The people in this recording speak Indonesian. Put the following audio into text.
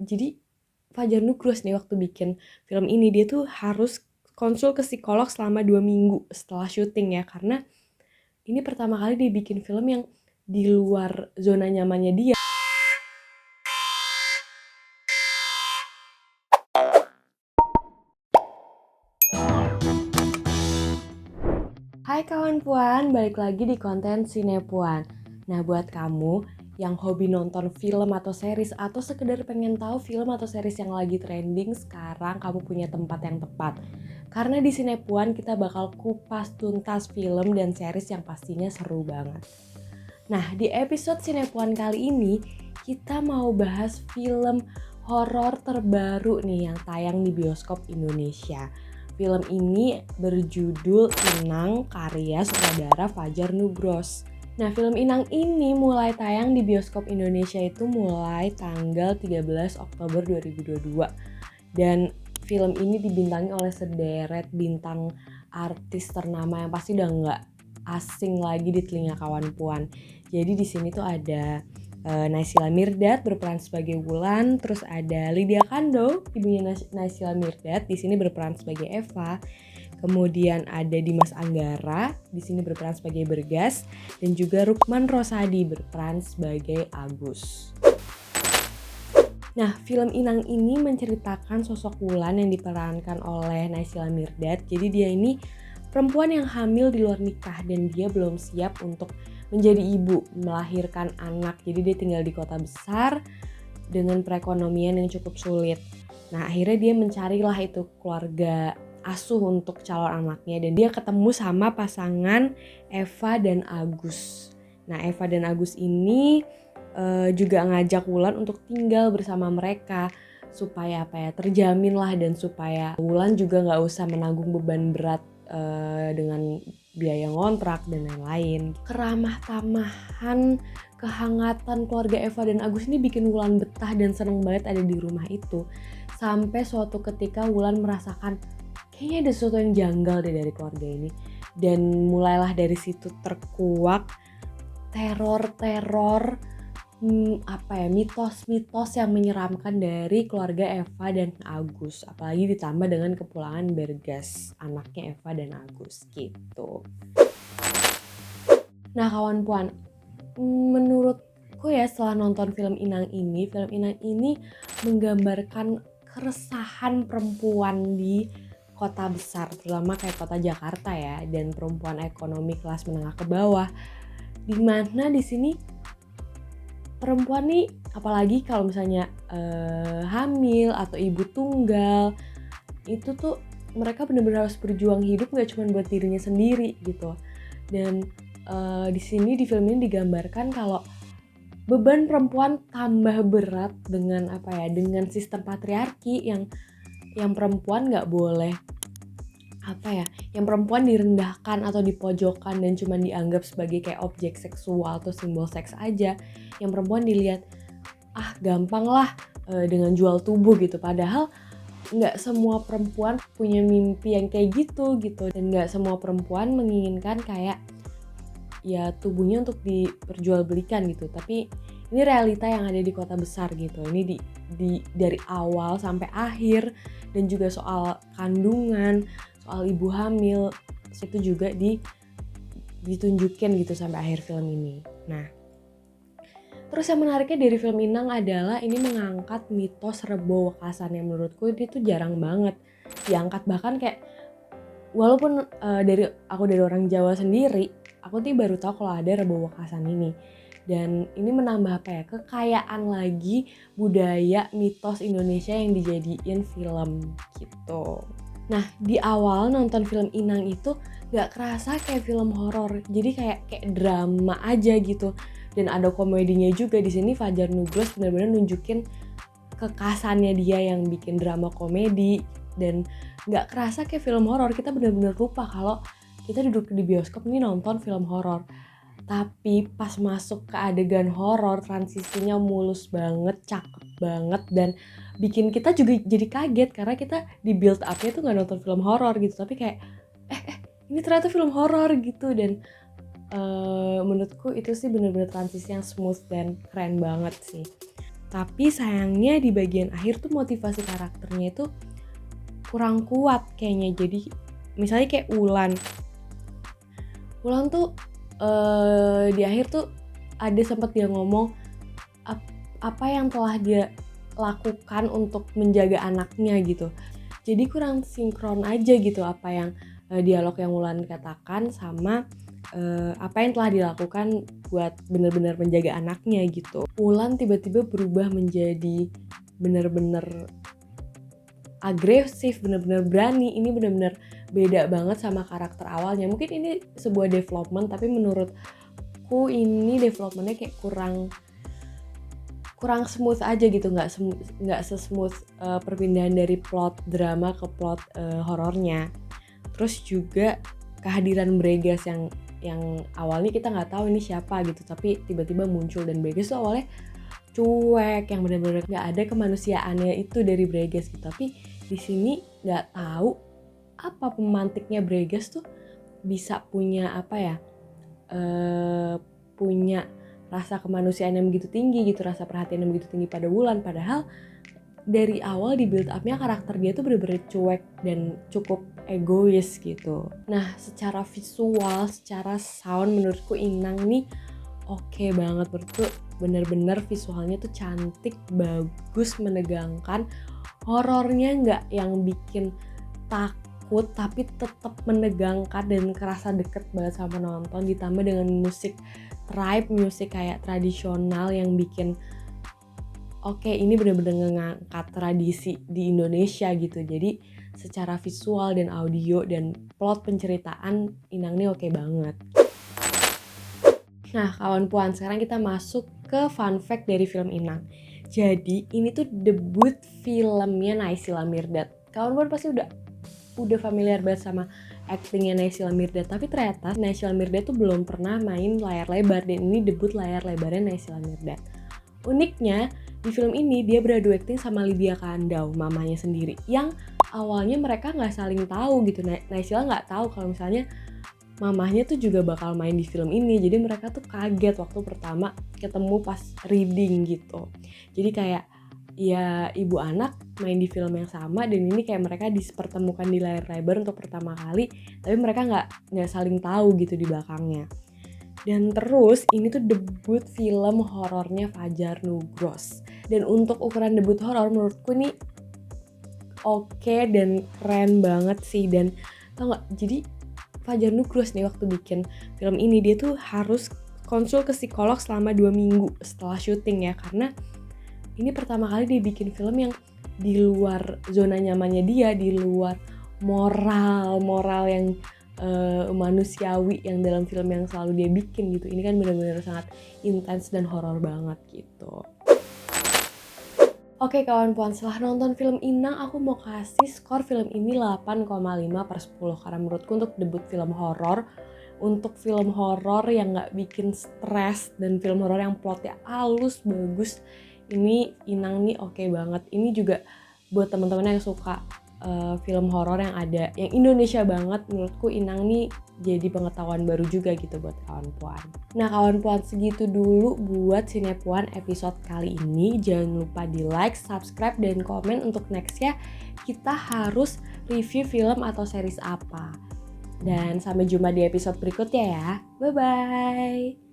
Jadi Fajar Nugros nih waktu bikin film ini dia tuh harus konsul ke psikolog selama 2 minggu setelah syuting ya, karena ini pertama kali dia bikin film yang di luar zona nyamannya dia. Hai kawan Puan, balik lagi di konten Sinepuan. Nah buat kamu yang hobi nonton film atau series atau sekedar pengen tahu film atau series yang lagi trending sekarang, kamu punya tempat yang tepat. Karena di Sinepuan kita bakal kupas tuntas film dan series yang pastinya seru banget. Nah di episode Sinepuan kali ini kita mau bahas film horor terbaru nih yang tayang di bioskop Indonesia. Film ini berjudul Inang karya sutradara Fajar Nugros. Nah, film Inang ini mulai tayang di bioskop Indonesia itu mulai tanggal 13 Oktober 2022. Dan film ini dibintangi oleh sederet bintang artis ternama yang pasti udah nggak asing lagi di telinga kawan Puan. Jadi di sini tuh ada Naysila Mirdad berperan sebagai Wulan, terus ada Lydia Kandou, ibunya Naysila Mirdad, di sini berperan sebagai Eva. Kemudian ada Dimas Anggara, di sini berperan sebagai Bergas, dan juga Rukman Rosadi berperan sebagai Agus. Nah, film Inang ini menceritakan sosok Wulan yang diperankan oleh Naysila Mirdad. Jadi dia ini perempuan yang hamil di luar nikah dan dia belum siap untuk menjadi ibu, melahirkan anak. Jadi dia tinggal di kota besar dengan perekonomian yang cukup sulit. Nah akhirnya dia mencarilah itu keluarga asuh untuk calon anaknya dan dia ketemu sama pasangan Eva dan Agus. Nah Eva dan Agus ini juga ngajak Wulan untuk tinggal bersama mereka supaya terjamin lah dan supaya Wulan juga nggak usah menanggung beban berat dengan biaya ngontrak dan lain-lain. Keramah tamahan, kehangatan keluarga Eva dan Agus ini bikin Wulan betah dan seneng banget ada di rumah itu. Sampai suatu ketika Wulan merasakan kayaknya ada sesuatu yang janggal deh dari keluarga ini. Dan mulailah dari situ terkuak teror-teror mitos-mitos yang menyeramkan dari keluarga Eva dan Agus, apalagi ditambah dengan kepulangan Bergas, anaknya Eva dan Agus gitu. Nah kawan Puan, menurutku ya setelah nonton film Inang ini menggambarkan keresahan perempuan di kota besar, terutama kayak kota Jakarta ya, dan perempuan ekonomi kelas menengah ke bawah, dimana di sini perempuan nih apalagi kalau misalnya hamil atau ibu tunggal itu tuh mereka benar-benar harus berjuang hidup nggak cuma buat dirinya sendiri gitu. Dan di sini di film ini digambarkan kalau beban perempuan tambah berat dengan dengan sistem patriarki yang perempuan nggak boleh yang perempuan direndahkan atau dipojokkan dan cuma dianggap sebagai kayak objek seksual atau simbol seks aja, yang perempuan dilihat gampang lah dengan jual tubuh gitu, padahal nggak semua perempuan punya mimpi yang kayak gitu dan nggak semua perempuan menginginkan kayak ya tubuhnya untuk diperjualbelikan gitu. Tapi ini realita yang ada di kota besar gitu. Ini dari awal sampai akhir, dan juga soal kandungan, soal ibu hamil, itu juga ditunjukin gitu sampai akhir film ini. Nah, terus yang menariknya dari film Inang adalah ini mengangkat mitos Rebo Wekasan yang menurutku ini tuh jarang banget diangkat. Bahkan kayak walaupun dari orang Jawa sendiri, aku tuh baru tahu kalau ada Rebo Wekasan ini. Dan ini menambah kekayaan lagi budaya mitos Indonesia yang dijadiin film gitu. Nah di awal nonton film Inang itu gak kerasa kayak film horor, jadi kayak drama aja gitu. Dan ada komedinya juga di sini. Fajar Nugros benar-benar nunjukin kekasannya dia yang bikin drama komedi, dan nggak kerasa kayak film horor. Kita benar-benar lupa kalau kita duduk di bioskop nih nonton film horor. Tapi pas masuk ke adegan horor, transisinya mulus banget, cakep banget, dan bikin kita juga jadi kaget karena kita di build up-nya tuh nggak nonton film horor gitu, tapi kayak ini ternyata film horor gitu. Dan menurutku itu sih benar-benar transisi yang smooth dan keren banget sih. Tapi sayangnya di bagian akhir tuh motivasi karakternya itu kurang kuat kayaknya. Jadi misalnya kayak Wulan tuh di akhir tuh ada sempat dia ngomong apa yang telah dia lakukan untuk menjaga anaknya gitu. Jadi kurang sinkron aja gitu apa yang dialog yang Wulan katakan sama apa yang telah dilakukan buat benar-benar menjaga anaknya gitu. Wulan tiba-tiba berubah menjadi benar-benar agresif, benar-benar berani. Ini benar-benar beda banget sama karakter awalnya. Mungkin ini sebuah development, tapi menurutku ini developmentnya kayak kurang smooth aja gitu, nggak se-smooth perpindahan dari plot drama ke plot horornya. Terus juga kehadiran Bregas yang awalnya kita nggak tahu ini siapa gitu, tapi tiba-tiba muncul. Dan Bregas tuh awalnya cuek, yang benar-benar nggak ada kemanusiaannya itu dari Bregas gitu. Tapi di sini nggak tahu apa pemantiknya Bregas tuh bisa punya punya rasa kemanusiaan yang begitu tinggi gitu, rasa perhatian yang begitu tinggi pada Wulan. Padahal dari awal di build up-nya karakter dia tuh bener-bener cuek dan cukup egois gitu. Nah, secara visual, secara sound menurutku Inang nih oke banget. Menurutku bener-bener visualnya tuh cantik, bagus, menegangkan. Horornya nggak yang bikin takut, tapi tetap menegangkan dan kerasa deket banget sama penonton. Ditambah dengan musik tribe, musik kayak tradisional yang bikin oke, ini benar-benar ngangkat tradisi di Indonesia gitu. Jadi secara visual dan audio dan plot penceritaan Inang nih oke banget. Nah kawan puan, sekarang kita masuk ke fun fact dari film Inang. Jadi ini tuh debut filmnya Naysila Mirdad. Kawan puan pasti udah familiar banget sama actingnya Naysila Mirdad. Tapi ternyata Naysila Mirdad tuh belum pernah main layar lebar, dan ini debut layar lebarnya Naysila Mirdad. Uniknya di film ini dia beradu acting sama Lydia Kandau, mamanya sendiri, yang awalnya mereka nggak saling tahu gitu. Naysila nggak tahu kalau misalnya mamahnya tuh juga bakal main di film ini. Jadi mereka tuh kaget waktu pertama ketemu pas reading gitu. Jadi kayak ya ibu anak main di film yang sama, dan ini kayak mereka dipertemukan di layar lebar untuk pertama kali, tapi mereka nggak saling tahu gitu di belakangnya. Dan terus ini tuh debut film horornya Fajar Nugros. Dan untuk ukuran debut horor menurutku ini oke dan keren banget sih. Dan tau gak, jadi Fajar Nugros nih waktu bikin film ini dia tuh harus konsul ke psikolog selama 2 minggu setelah syuting ya. Karena ini pertama kali dia bikin film yang di luar zona nyamannya dia, di luar moral yang manusiawi yang dalam film yang selalu dia bikin gitu. Ini kan benar-benar sangat intens dan horor banget gitu. Oke kawan puan, setelah nonton film Inang, aku mau kasih skor film ini 8,5/10. Karena menurutku untuk debut film horor, untuk film horor yang gak bikin stres, dan film horor yang plotnya halus, bagus, ini Inang nih oke banget. Ini juga buat teman-teman yang suka film horor yang Indonesia banget, menurutku Inang nih jadi pengetahuan baru juga gitu buat kawan puan. Nah kawan puan, segitu dulu buat Sinepuan episode kali ini. Jangan lupa di like, subscribe, dan komen untuk nextnya kita harus review film atau series apa. Dan sampai jumpa di episode berikutnya ya. Bye bye.